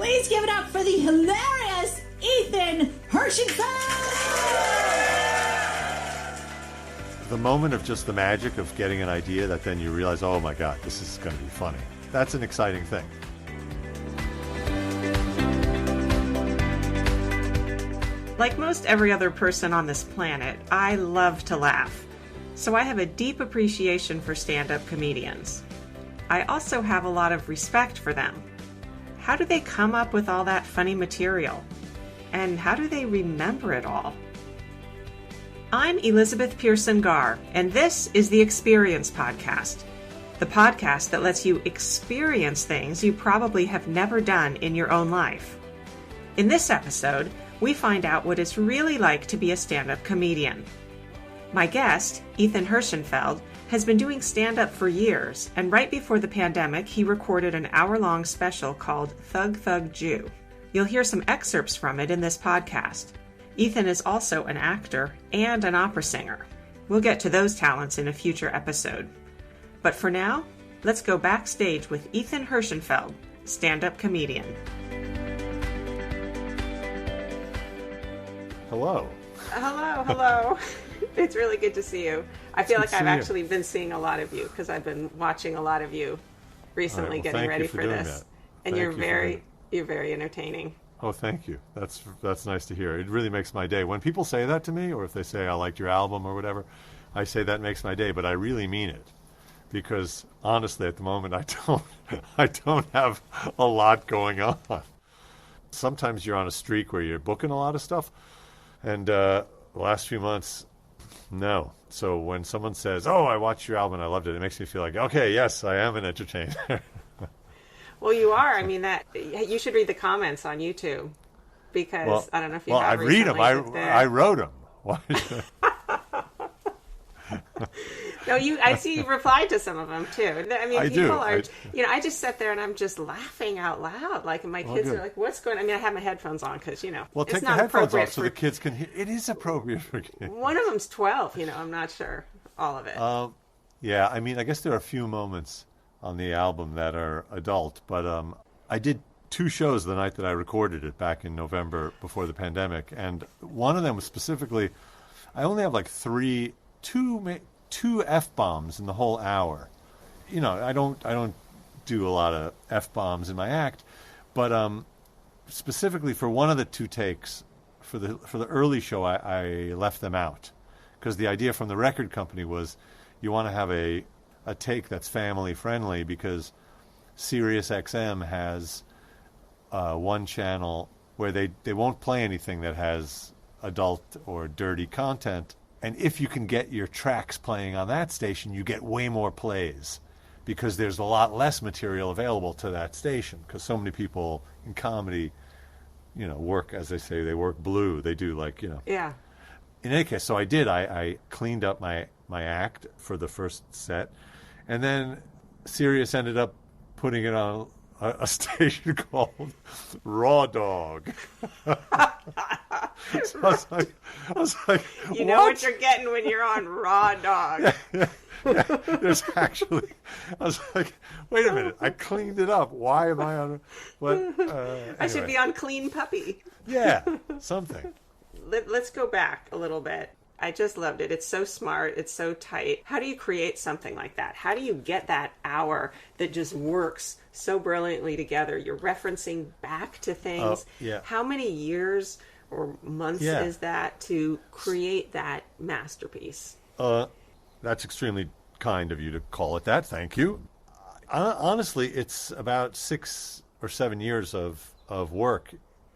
Please give it up for the hilarious Ethan Herschenfeld! The moment of just the magic of getting an idea that then you realize, oh my God, this is going to be funny. That's an exciting thing. Like most every other person on this planet, I love to laugh. So I have a deep appreciation for stand-up comedians. I also have a lot of respect for them. How do they come up with all that funny material? And how do they remember it all? I'm Elizabeth Pearson Garr, and this is the Experience Podcast, the podcast that lets you experience things you probably have never done in your own life. In this episode, we find out what it's really like to be a stand-up comedian. My guest, Ethan Herschenfeld, has been doing stand-up for years, and right before the pandemic, he recorded an hour-long special called Thug Thug Jew. You'll hear some excerpts from it in this podcast. Ethan is also an actor and an opera singer. We'll get to those talents in a future episode. But for now, let's go backstage with Ethan Herschenfeld, stand-up comedian. Hello. Hello. It's really good to see you. I feel like I've actually been seeing a lot of you because I've been watching a lot of you recently getting ready for this. And you're very entertaining. Oh, thank you. That's nice to hear. It really makes my day. When people say that to me, or if they say I liked your album or whatever, I say that makes my day, but I really mean it. Because honestly, at the moment, I don't have a lot going on. Sometimes you're on a streak where you're booking a lot of stuff, and the last few months, no. So when someone says, "Oh, I watched your album, I loved it," it makes me feel like, okay, yes, I am an entertainer. Well, you are. I mean, that you should read the comments on YouTube because I don't know if you have. Well, I read them. I wrote them. No, I see you replied to some of them too. I mean, people are. I just sit there and I'm just laughing out loud. Like my kids are like, "What's going on?" I mean, I have my headphones on because Well, take the headphones off so the kids can hear. It is appropriate for kids. One of them's 12. I'm not sure all of it. Yeah, I mean, I guess there are a few moments on the album that are adult, but I did 2 shows the night that I recorded it back in November before the pandemic, and one of them was specifically, I only have like two F-bombs in the whole hour. I don't do a lot of F-bombs in my act, but specifically for one of the 2 takes for the early show, I left them out because the idea from the record company was you want to have a take that's family friendly because Sirius XM has one channel where they won't play anything that has adult or dirty content. And if you can get your tracks playing on that station, you get way more plays because there's a lot less material available to that station because so many people in comedy, work, as they say, they work blue. They do Yeah. In any case, so I cleaned up my act for the first set. And then Sirius ended up putting it on a station called Raw Dog. So I was like, you know what you're getting when you're on Raw Dog. Yeah, there's actually, I was like, wait a minute, I cleaned it up. Why am I on? Anyway. I should be on Clean Puppy. Yeah, something. Let's go back a little bit. I just loved it. It's so smart. It's so tight. How do you create something like that? How do you get that hour that just works so brilliantly together? You're referencing back to things. Yeah. How many years or months is that to create that masterpiece? That's extremely kind of you to call it that. Thank you. Honestly, it's about 6 or 7 years of work.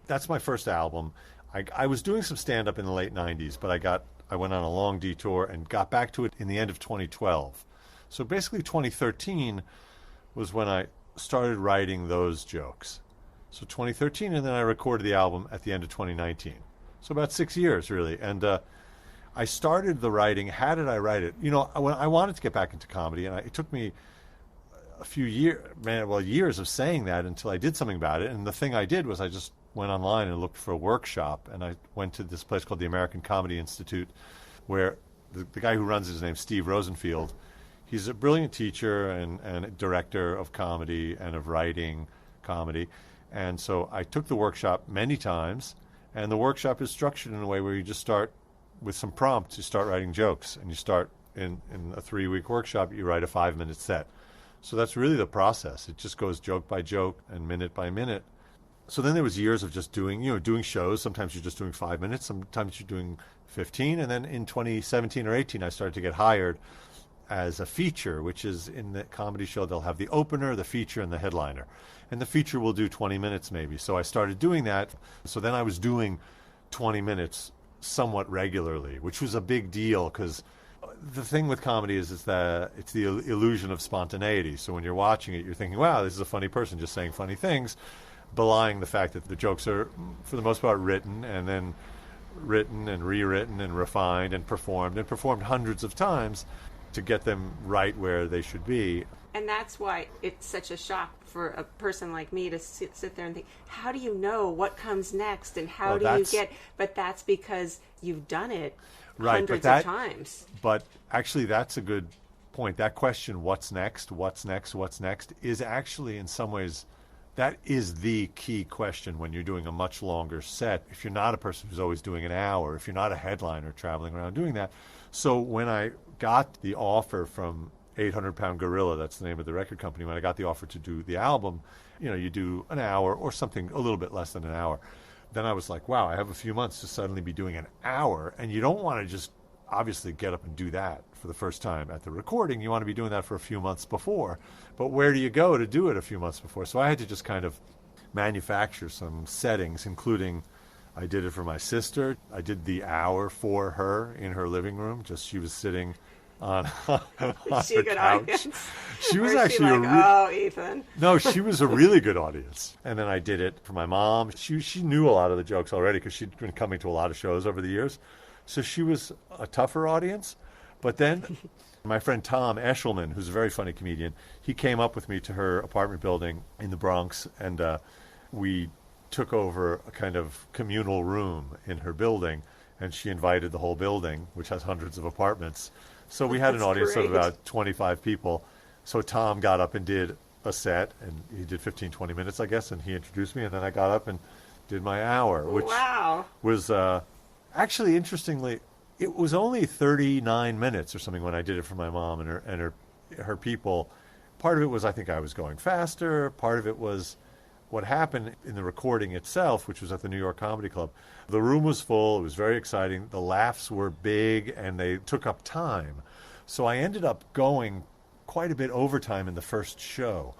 That's my first album. I was doing some stand-up in the late 90s, but I went on a long detour and got back to it in the end of 2012. So basically 2013 was when I started writing those jokes. So 2013, and then I recorded the album at the end of 2019. So about 6 years, really. And I started the writing. How did I write it? When I wanted to get back into comedy, and it took me a few years of saying that until I did something about it. And the thing I did was I just went online and looked for a workshop, and I went to this place called the American Comedy Institute, where the guy who runs it, his name's Steve Rosenfield. He's a brilliant teacher and director of comedy and of writing comedy, And so I took the workshop many times, and the workshop is structured in a way where you just start with some prompts. You start writing jokes, and you start in a 3-week workshop, you write a 5-minute set. So that's really the process. It just goes joke by joke and minute by minute. So then there was years of just doing shows. Sometimes you're just doing 5 minutes. Sometimes you're doing 15. And then in 2017 or 18, I started to get hired as a feature, which is in the comedy show, they'll have the opener, the feature, and the headliner. And the feature will do 20 minutes maybe. So I started doing that. So then I was doing 20 minutes somewhat regularly, which was a big deal because the thing with comedy is that it's the illusion of spontaneity. So when you're watching it, you're thinking, wow, this is a funny person just saying funny things, belying the fact that the jokes are, for the most part, written and rewritten and refined and performed hundreds of times to get them right where they should be. And that's why it's such a shock for a person like me to sit there and think, how do you know what comes next and how do you get... But that's because you've done it hundreds of times. But actually, that's a good point. That question, what's next, is actually in some ways, that is the key question when you're doing a much longer set. If you're not a person who's always doing an hour, if you're not a headliner traveling around doing that. So when I got the offer from 800 Pound Gorilla, that's the name of the record company, when I got the offer to do the album, you do an hour or something a little bit less than an hour. Then I was like, wow, I have a few months to suddenly be doing an hour. And you don't want to just obviously get up and do that for the first time at the recording. You want to be doing that for a few months before. But where do you go to do it a few months before? So I had to just kind of manufacture some settings, including I did it for my sister. I did the hour for her in her living room. Just she was sitting on she a good couch. Audience? She was or actually oh, Ethan. No, she was a really good audience. And then I did it for my mom. She knew a lot of the jokes already because she'd been coming to a lot of shows over the years. So she was a tougher audience. But then my friend Tom Eshelman, who's a very funny comedian, he came up with me to her apartment building in the Bronx, and we took over a kind of communal room in her building, and she invited the whole building, which has hundreds of apartments. So we had an audience of about 25 people. So Tom got up and did a set, and he did 15, 20 minutes, I guess, and he introduced me, and then I got up and did my hour, which was actually, interestingly, it was only 39 minutes or something when I did it for my mom and her people. Part of it was I think I was going faster. Part of it was what happened in the recording itself, which was at the New York Comedy Club. The room was full. It was very exciting. The laughs were big, and they took up time. So I ended up going quite a bit overtime in the first show,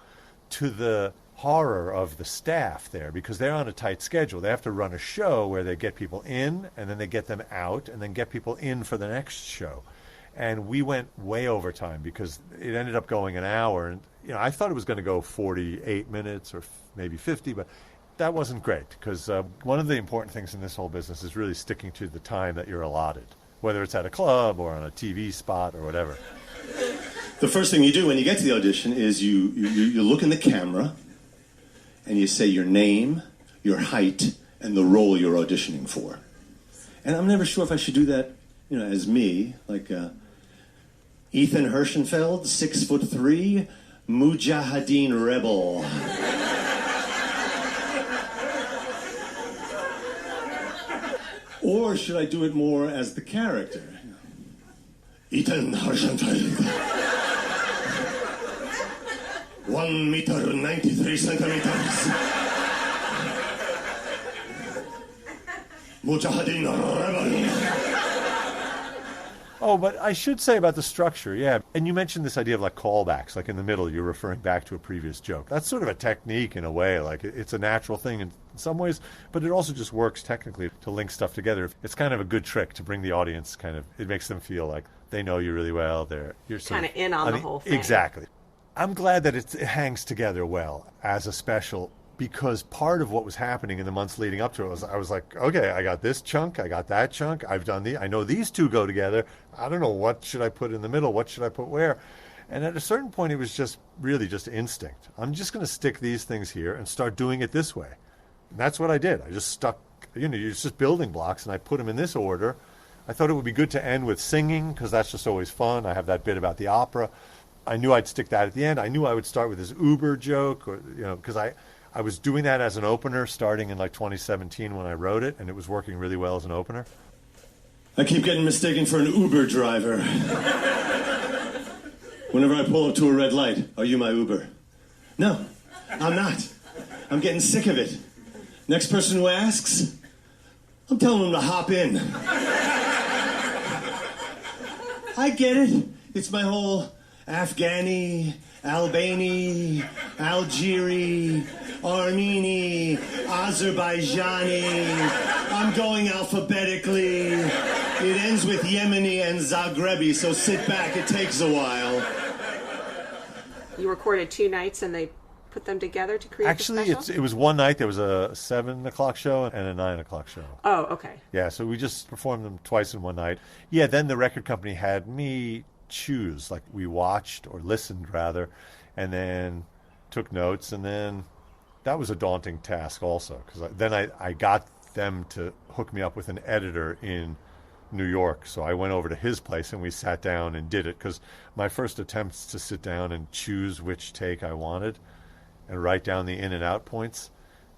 to the horror of the staff there, because they're on a tight schedule. They have to run a show where they get people in, and then they get them out, and then get people in for the next show. And we went way overtime because it ended up going an hour. And I thought it was going to go 48 minutes or maybe 50, but that wasn't great because one of the important things in this whole business is really sticking to the time that you're allotted, whether it's at a club or on a TV spot or whatever. The first thing you do when you get to the audition is you look in the camera and you say your name, your height, and the role you're auditioning for. And I'm never sure if I should do that, as me, like Ethan Herschenfeld, 6'3", Mujahideen rebel. Or should I do it more as the character? Ethan Herschenfeld. 1 meter 93 centimeters. Mujahideen rebel. Oh, but I should say about the structure, yeah. And you mentioned this idea of like callbacks, like in the middle you're referring back to a previous joke. That's sort of a technique in a way, like it's a natural thing in some ways, but it also just works technically to link stuff together. It's kind of a good trick to bring the audience it makes them feel like they know you really well. You're kind of in on the whole thing. Exactly. I'm glad that it hangs together well as a special, because part of what was happening in the months leading up to it was I was like, okay, I got this chunk, I got that chunk, I know these two go together. I don't know, what should I put in the middle? What should I put where? And at a certain point, it was just really just instinct. I'm just going to stick these things here and start doing it this way. And that's what I did. I just stuck, it's just building blocks, and I put them in this order. I thought it would be good to end with singing, because that's just always fun. I have that bit about the opera. I knew I'd stick that at the end. I knew I would start with this Uber joke, because I was doing that as an opener starting in like 2017 when I wrote it, and it was working really well as an opener. I keep getting mistaken for an Uber driver. Whenever I pull up to a red light, are you my Uber? No, I'm not. I'm getting sick of it. Next person who asks, I'm telling them to hop in. I get it. It's my whole Afghani, Albani, Algeri, Armeni, Azerbaijani. I'm going alphabetically. It ends with Yemeni and Zagrebi, so sit back. It takes a while. You recorded 2 nights and they put them together to create the special? It was one night. There was a 7 o'clock show and a 9 o'clock show. Oh, okay. Yeah, so we just performed them twice in one night. Yeah, then the record company had me choose. Like, we watched, or listened rather, and then took notes, and then that was a daunting task also, because then I got them to hook me up with an editor in New York. So I went over to his place and we sat down and did it, because my first attempts to sit down and choose which take I wanted and write down the in and out points,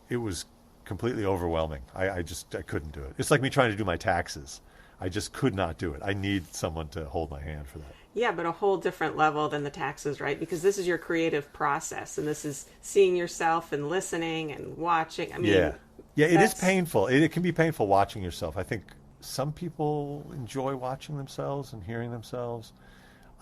it was completely overwhelming. I couldn't do it. It's like me trying to do my taxes. I just could not do it. I need someone to hold my hand for that. Yeah, but a whole different level than the taxes, right? Because this is your creative process, and this is seeing yourself and listening and watching. I mean, yeah, it is painful. It can be painful watching yourself. I think some people enjoy watching themselves and hearing themselves.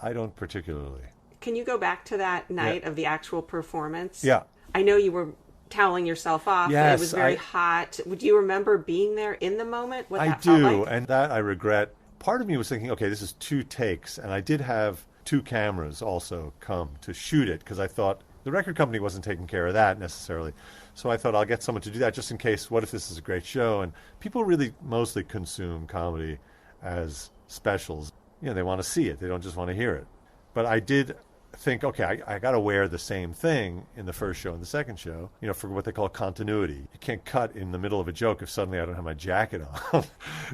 I don't particularly. Can you go back to that night of the actual performance? Yeah. I know you were toweling yourself off. Yes, it was very hot. Would you remember being there in the moment? What that felt like? And that I regret. Part of me was thinking, okay, this is 2 takes, and I did have 2 cameras also come to shoot it, because I thought the record company wasn't taking care of that necessarily. So I thought I'll get someone to do that just in case, what if this is a great show? And people really mostly consume comedy as specials. You know, they want to see it. They don't just want to hear it. But I did think, okay, I got to wear the same thing in the first show and the second show, you know, for what they call continuity. You can't cut in the middle of a joke if suddenly I don't have my jacket on.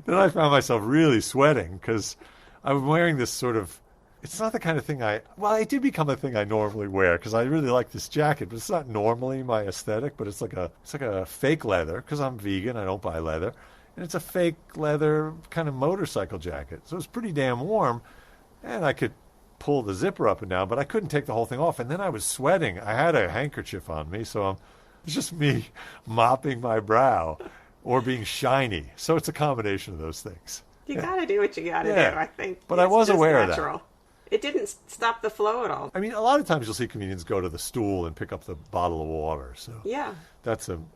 Then I found myself really sweating because I'm wearing this sort of, it's not the kind of thing it did become a thing I normally wear because I really like this jacket, but it's not normally my aesthetic, but it's like a fake leather because I'm vegan, I don't buy leather. And it's a fake leather kind of motorcycle jacket. So it's pretty damn warm, and I could pull the zipper up and down, but I couldn't take the whole thing off. And then I was sweating. I had a handkerchief on me, so it's just me mopping my brow or being shiny. So it's a combination of those things. You got to do what you got to do, I think. But I was aware natural. of that. It didn't stop the flow at all. I mean, a lot of times you'll see comedians go to the stool and pick up the bottle of water. So yeah,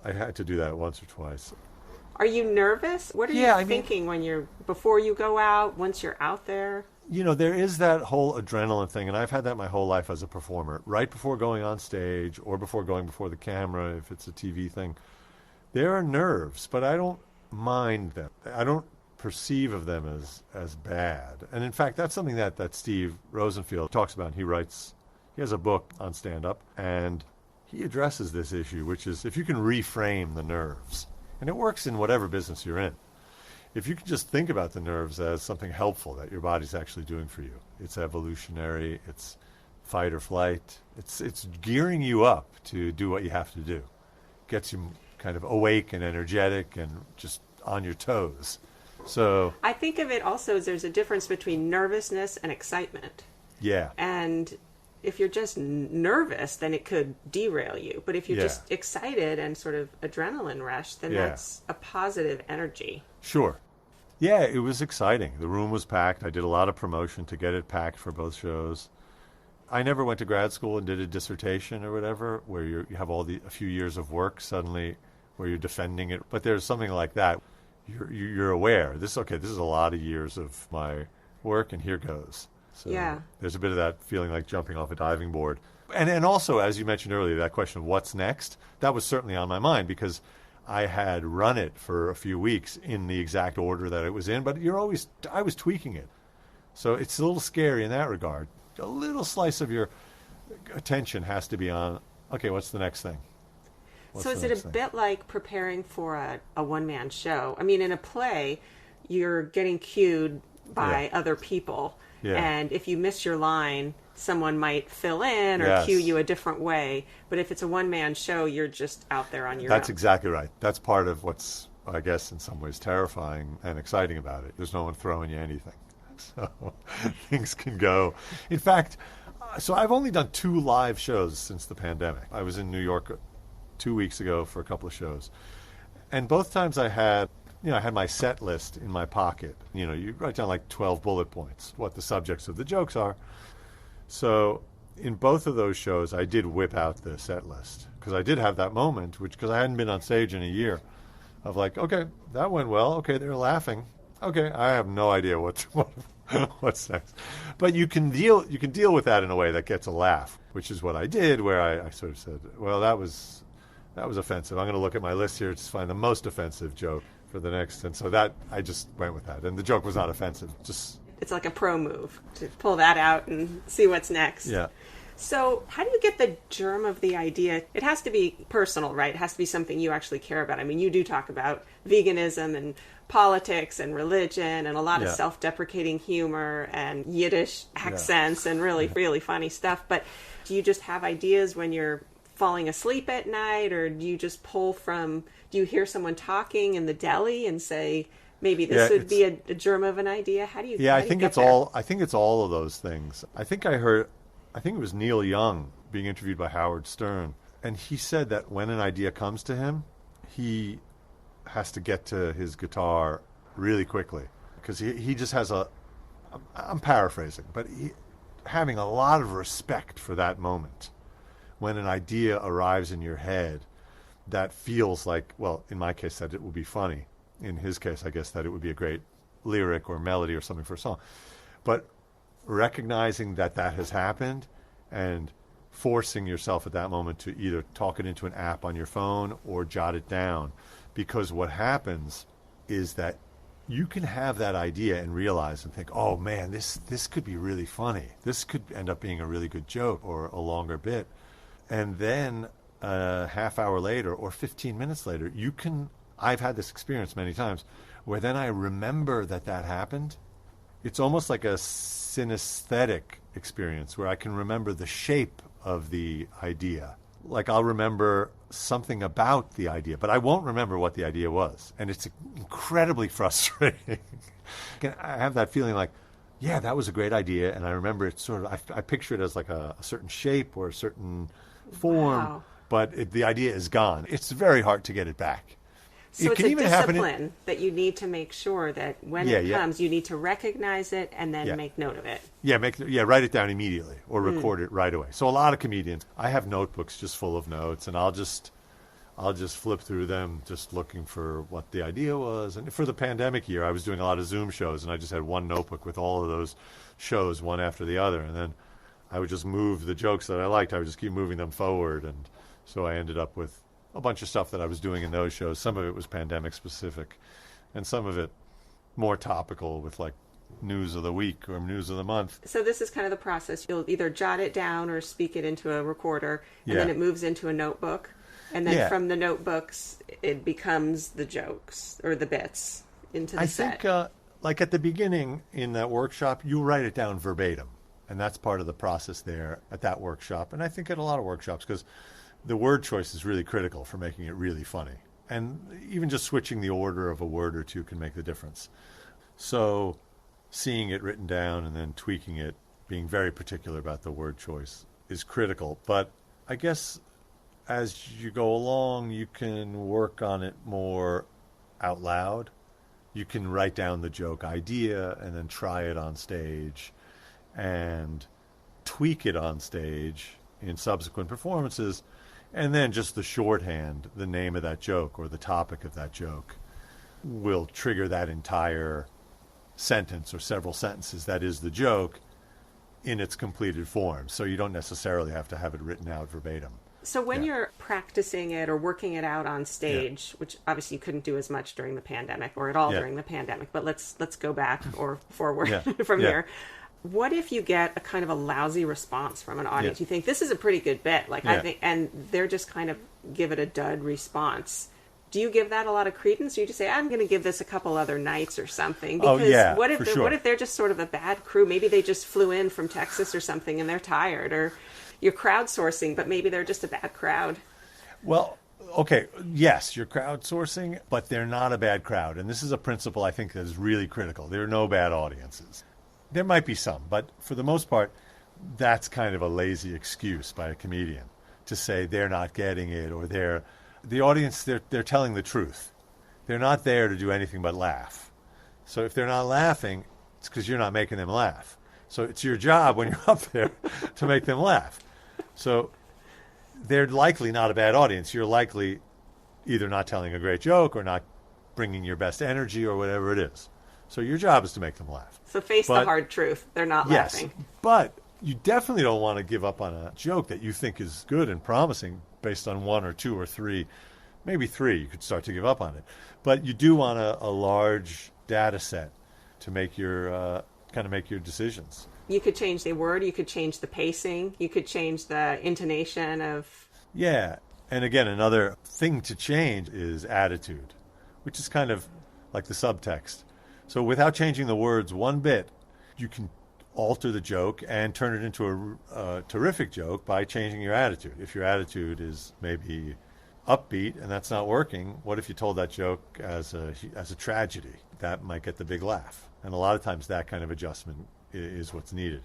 I had to do that once or twice. Are you nervous? What are you thinking before you go out, once you're out there? You know, there is that whole adrenaline thing, and I've had that my whole life as a performer. Right before going on stage or before going before the camera, if it's a TV thing, there are nerves, but I don't mind them. I don't perceive of them as bad. And in fact, that's something that Steve Rosenfield talks about. He has a book on stand-up, and he addresses this issue, which is if you can reframe the nerves, and it works in whatever business you're in. If you can just think about the nerves as something helpful that your body's actually doing for you, it's evolutionary, it's fight or flight, it's gearing you up to do what you have to do. Gets you kind of awake and energetic and just on your toes. So I think of it also as there's a difference between nervousness and excitement. Yeah. And if you're just nervous, then it could derail you. But if you're just excited and sort of adrenaline rush, then that's a positive energy. Sure. Yeah, it was exciting. The room was packed. I did a lot of promotion to get it packed for both shows. I never went to grad school and did a dissertation or whatever, where you have a few years of work suddenly where you're defending it. But there's something like that. You're aware. This is a lot of years of my work, and here goes. So there's a bit of that feeling like jumping off a diving board. And also, as you mentioned earlier, that question of what's next, that was certainly on my mind because I had run it for a few weeks in the exact order that it was in, but I was tweaking it. So it's a little scary in that regard. A little slice of your attention has to be on, okay, what's the next thing? So is it a bit like preparing for a one-man show? I mean, in a play, you're getting cued by other people. Yeah. And if you miss your line, someone might fill in or Yes. cue you a different way. But if it's a one-man show, you're just out there on your That's own. exactly right. That's part of what's, I guess, in some ways terrifying and exciting about it. There's no one throwing you anything. So things can go. In fact, so I've only done 2 live shows since the pandemic. I was in New York 2 weeks ago for a couple of shows. And both times I had my set list in my pocket. You write down like 12 bullet points, what the subjects of the jokes are. So in both of those shows, I did whip out the set list because I did have that moment, because I hadn't been on stage in a year, of like, okay, that went well. Okay, they're laughing. Okay, I have no idea what's next. But you can deal with that in a way that gets a laugh, which is what I did, where I sort of said, well, that was offensive. I'm going to look at my list here to find the most offensive joke for the next. And so that I just went with that. And the joke was not offensive. It's like a pro move to pull that out and see what's next. Yeah. So how do you get the germ of the idea? It has to be personal, right? It has to be something you actually care about. I mean, you do talk about veganism and politics and religion and a lot of self-deprecating humor and Yiddish accents and really, really funny stuff. But do you just have ideas when you're falling asleep at night, or do you just pull from, do you hear someone talking in the deli and say, maybe this would be a germ of an idea? How do you I think it's all of those things. I think it was Neil Young being interviewed by Howard Stern, and he said that when an idea comes to him, he has to get to his guitar really quickly because he just has I'm paraphrasing, but having a lot of respect for that moment when an idea arrives in your head that feels like, well, in my case, that it will be funny. In his case, I guess that it would be a great lyric or melody or something for a song. But recognizing that has happened and forcing yourself at that moment to either talk it into an app on your phone or jot it down. Because what happens is that you can have that idea and realize and think, oh man, this could be really funny. This could end up being a really good joke or a longer bit. And then a half hour later or 15 minutes later, I've had this experience many times where then I remember that happened. It's almost like a synesthetic experience where I can remember the shape of the idea. Like I'll remember something about the idea, but I won't remember what the idea was. And it's incredibly frustrating. I have that feeling like, yeah, that was a great idea. And I remember it sort of, I picture it as like a certain shape or a certain form, but the idea is gone. It's very hard to get it back. So it's a discipline that you need to make sure that when it comes, you need to recognize it and then make note of it. Write it down immediately or record it right away. So a lot of comedians, I have notebooks just full of notes, and I'll just flip through them, just looking for what the idea was. And for the pandemic year, I was doing a lot of Zoom shows, and I just had one notebook with all of those shows, one after the other, and then I would just move the jokes that I liked. I would just keep moving them forward, and so I ended up with a bunch of stuff that I was doing in those shows. Some of it was pandemic specific, and some of it more topical with like news of the week or news of the month. So this is kind of the process. You'll either jot it down or speak it into a recorder, and then it moves into a notebook. And then from the notebooks, it becomes the jokes or the bits into the set. I think like at the beginning in that workshop, you write it down verbatim. And that's part of the process there at that workshop. And I think at a lot of workshops, because the word choice is really critical for making it really funny. And even just switching the order of a word or two can make the difference. So seeing it written down and then tweaking it, being very particular about the word choice is critical. But I guess as you go along, you can work on it more out loud. You can write down the joke idea and then try it on stage and tweak it on stage in subsequent performances. And then just the shorthand, the name of that joke or the topic of that joke will trigger that entire sentence or several sentences that is the joke in its completed form. So you don't necessarily have to have it written out verbatim. So when you're practicing it or working it out on stage, which obviously you couldn't do as much during the pandemic or at all during the pandemic, but let's go back or forward from here. What if you get a kind of a lousy response from an audience? You think this is a pretty good bit, I think, and they're just kind of give it a dud response. Do you give that a lot of credence? Or you just say, I'm going to give this a couple other nights or something? Oh, Because yeah, what if for sure. what if they're just sort of a bad crew? Maybe they just flew in from Texas or something and they're tired. Or you're crowdsourcing, but maybe they're just a bad crowd. Well, okay, yes, you're crowdsourcing, but they're not a bad crowd. And this is a principle I think that is really critical. There are no bad audiences. There might be some, but for the most part, that's kind of a lazy excuse by a comedian to say they're not getting it, or the audience, they're telling the truth. They're not there to do anything but laugh. So if they're not laughing, it's because you're not making them laugh. So it's your job when you're up there to make them laugh. So they're likely not a bad audience. You're likely either not telling a great joke or not bringing your best energy or whatever it is. So your job is to make them laugh. So face the hard truth. They're not laughing. Yes, but you definitely don't want to give up on a joke that you think is good and promising based on one or two or three, maybe three. You could start to give up on it. But you do want a large data set to make your kind of make your decisions. You could change the word. You could change the pacing. You could change the intonation of... Yeah. And again, another thing to change is attitude, which is kind of like the subtext. So without changing the words one bit, you can alter the joke and turn it into a terrific joke by changing your attitude. If your attitude is maybe upbeat and that's not working, what if you told that joke as a tragedy? That might get the big laugh. And a lot of times that kind of adjustment is what's needed.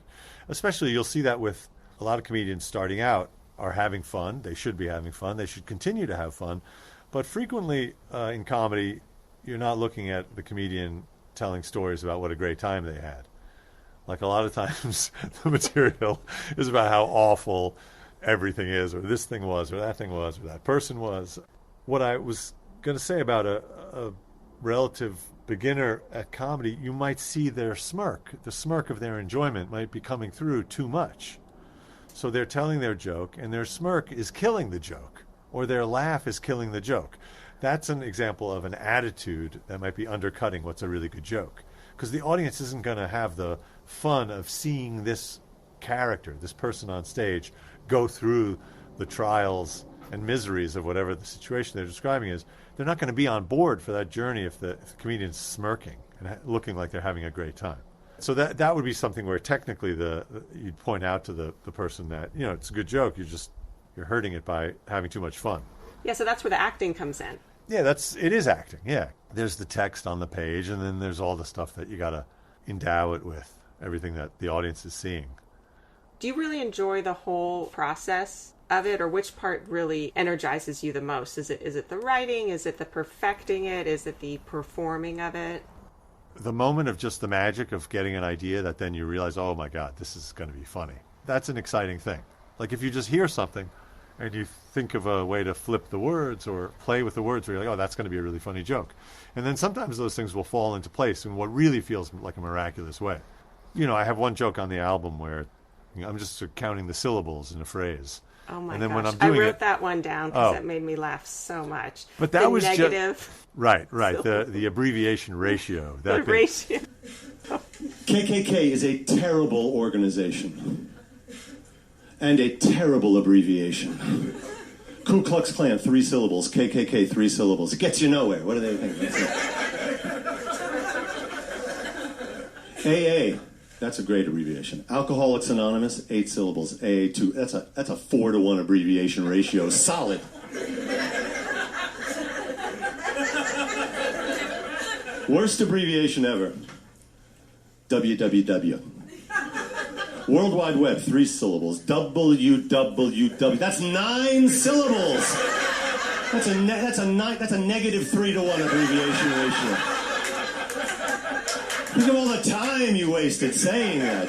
Especially you'll see that with a lot of comedians starting out are having fun. They should be having fun. They should continue to have fun. But frequently in comedy, you're not looking at the comedian telling stories about what a great time they had. Like a lot of times the material is about how awful everything is, or this thing was, or that thing was, or that person was. What I was going to say about a relative beginner at comedy, you might see their smirk. The smirk of their enjoyment might be coming through too much. So they're telling their joke, and their smirk is killing the joke, or their laugh is killing the joke. That's an example of an attitude that might be undercutting what's a really good joke. Because the audience isn't going to have the fun of seeing this character, this person on stage, go through the trials and miseries of whatever the situation they're describing is. They're not going to be on board for that journey if the comedian's smirking and looking like they're having a great time. So that would be something where technically you'd point out to the person that, it's a good joke, you're hurting it by having too much fun. Yeah, so that's where the acting comes in. Yeah, it is acting, yeah. There's the text on the page, and then there's all the stuff that you got to endow it with, everything that the audience is seeing. Do you really enjoy the whole process of it, or which part really energizes you the most? Is it the writing? Is it the perfecting it? Is it the performing of it? The moment of just the magic of getting an idea that then you realize, oh my God, this is going to be funny. That's an exciting thing. Like if you just hear something and you think of a way to flip the words or play with the words where you're like, oh, that's going to be a really funny joke. And then sometimes those things will fall into place in what really feels like a miraculous way. I have one joke on the album where I'm just counting the syllables in a phrase. Oh my and then gosh, when I'm doing I wrote that one down because it made me laugh so much. But that the was negative. Right, the abbreviation ratio. The ratio. KKK is a terrible organization. And a terrible abbreviation. Ku Klux Klan, 3 syllables. KKK, 3 syllables. It gets you nowhere. What do they think? AA, that's a great abbreviation. Alcoholics Anonymous, 8 syllables. AA, 2. That's a 4-to-1 abbreviation ratio. Solid. Worst abbreviation ever. WWW. World Wide Web, 3 syllables. WWW. That's 9 syllables. That's a negative 3-to-1 abbreviation ratio. Think of all the time you wasted saying that.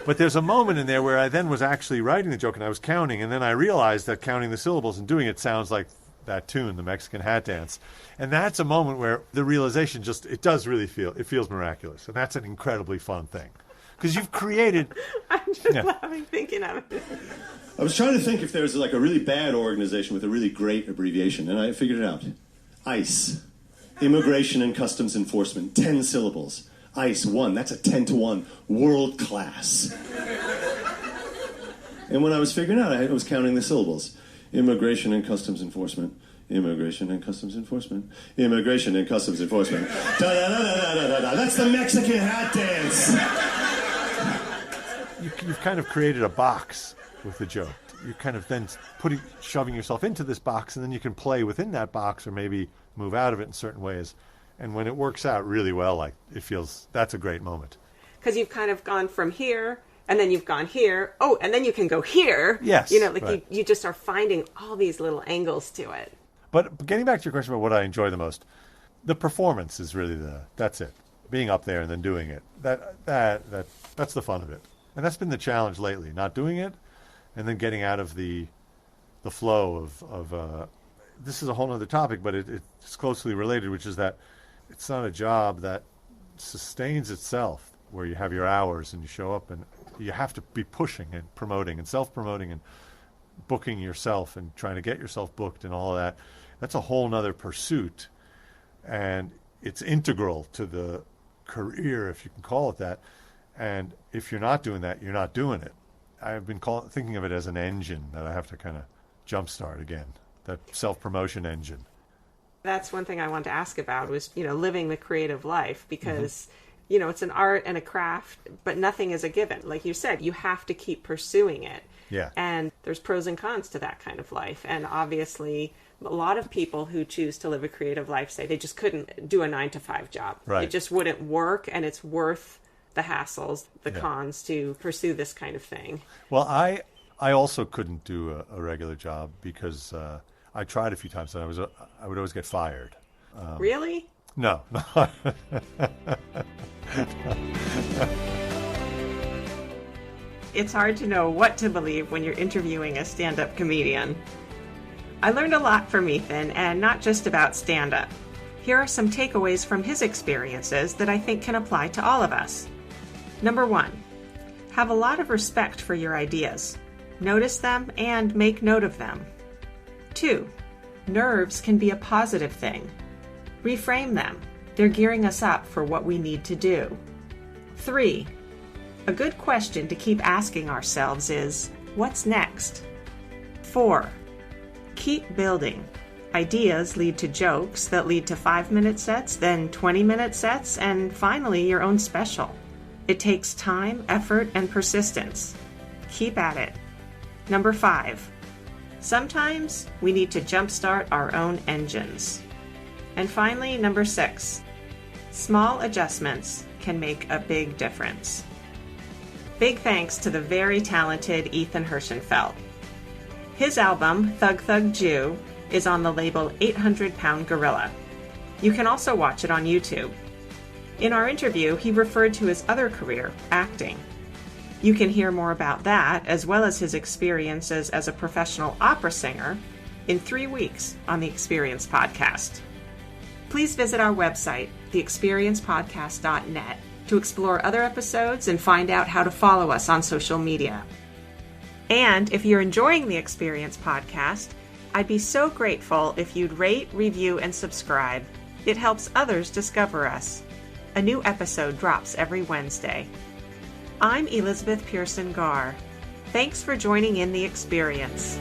But there's a moment in there where I then was actually writing the joke and I was counting, and then I realized that counting the syllables and doing it sounds like that tune, the Mexican hat dance. And that's a moment where the realization it feels miraculous. And that's an incredibly fun thing. Because you've created... I'm just laughing thinking of it. I was trying to think if there's like a really bad organization with a really great abbreviation, and I figured it out. ICE. Immigration and Customs Enforcement. 10 syllables. ICE, 1. That's a 10-to-1. World class. And when I was figuring out, I was counting the syllables. Immigration and Customs Enforcement. Immigration and Customs Enforcement. Immigration and Customs Enforcement. Da-da-da-da-da-da-da. That's the Mexican hat dance. You've kind of created a box with the joke. You're kind of then shoving yourself into this box, and then you can play within that box or maybe move out of it in certain ways. And when it works out really well, like it feels, that's a great moment. Because you've kind of gone from here, and then you've gone here. Oh, and then you can go here. Yes. Like right. you just are finding all these little angles to it. But getting back to your question about what I enjoy the most, the performance is really that's it. Being up there and then doing it. That's the fun of it. And that's been the challenge lately, not doing it and then getting out of the flow of this is a whole other topic, but it's closely related, which is that it's not a job that sustains itself, where you have your hours and you show up and you have to be pushing and promoting and self-promoting and booking yourself and trying to get yourself booked and all of that. That's a whole nother pursuit, and it's integral to the career, if you can call it that. And if you're not doing that, you're not doing it. I've been thinking of it as an engine that I have to kind of jumpstart again, that self-promotion engine. That's one thing I wanted to ask about was, living the creative life, because, it's an art and a craft, but nothing is a given. Like you said, you have to keep pursuing it. Yeah. And there's pros and cons to that kind of life. And obviously, a lot of people who choose to live a creative life say they just couldn't do a 9-to-5 job. Right. It just wouldn't work, and it's worth the hassles, the cons to pursue this kind of thing. Well, I also couldn't do a regular job because I tried a few times and I would always get fired. Really? No. It's hard to know what to believe when you're interviewing a stand-up comedian. I learned a lot from Ethan, and not just about stand-up. Here are some takeaways from his experiences that I think can apply to all of us. Number 1, have a lot of respect for your ideas. Notice them and make note of them. 2, nerves can be a positive thing. Reframe them. They're gearing us up for what we need to do. 3, a good question to keep asking ourselves is, what's next? 4, keep building. Ideas lead to jokes that lead to 5-minute sets, then 20-minute sets, and finally your own special. It takes time, effort, and persistence. Keep at it. Number 5, sometimes we need to jumpstart our own engines. And finally, number 6, small adjustments can make a big difference. Big thanks to the very talented Ethan Herschenfeld. His album, Thug Thug Jew, is on the label 800 Pound Gorilla. You can also watch it on YouTube. In our interview, he referred to his other career, acting. You can hear more about that, as well as his experiences as a professional opera singer, in 3 weeks on the Experience Podcast. Please visit our website, theexperiencepodcast.net, to explore other episodes and find out how to follow us on social media. And if you're enjoying the Experience Podcast, I'd be so grateful if you'd rate, review, and subscribe. It helps others discover us. A new episode drops every Wednesday. I'm Elizabeth Pearson Garr. Thanks for joining in the experience.